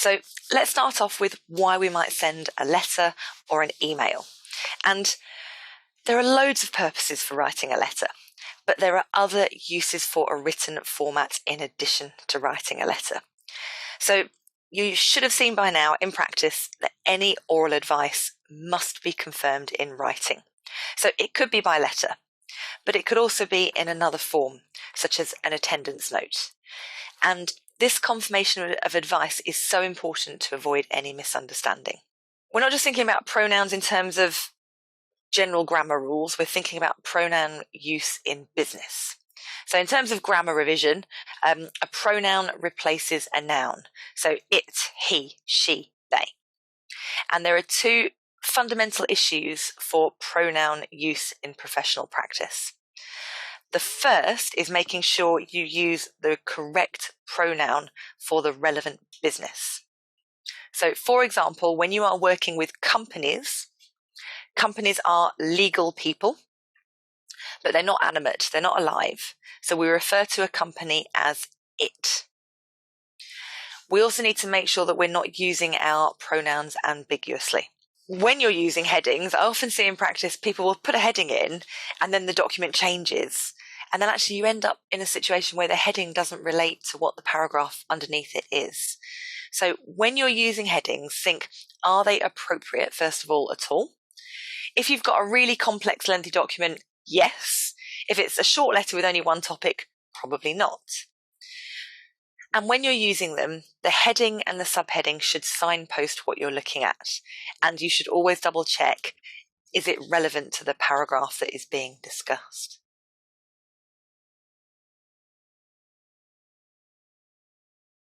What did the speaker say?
So let's start off with why we might send a letter or an email. And there are loads of purposes for writing a letter, but there are other uses for a written format in addition to writing a letter. So you should have seen by now in practice that any oral advice must be confirmed in writing. So it could be by letter, but it could also be in another form, such as an attendance note. And this confirmation of advice is so important to avoid any misunderstanding. We're not just thinking about pronouns in terms of general grammar rules, we're thinking about pronoun use in business. So in terms of grammar revision, a pronoun replaces a noun. So it, he, she, they. And there are two fundamental issues for pronoun use in professional practice. The first is making sure you use the correct pronoun for the relevant business. So, for example, when you are working with companies are legal people, but they're not animate, they're not alive. So we refer to a company as it. We also need to make sure that we're not using our pronouns ambiguously. When you're using headings, I often see in practice people will put a heading in and then the document changes. And then actually you end up in a situation where the heading doesn't relate to what the paragraph underneath it is. So when you're using headings, think, are they appropriate, first of all, at all? If you've got a really complex, lengthy document, yes. If it's a short letter with only one topic, probably not. And when you're using them, the heading and the subheading should signpost what you're looking at. And you should always double check, is it relevant to the paragraph that is being discussed?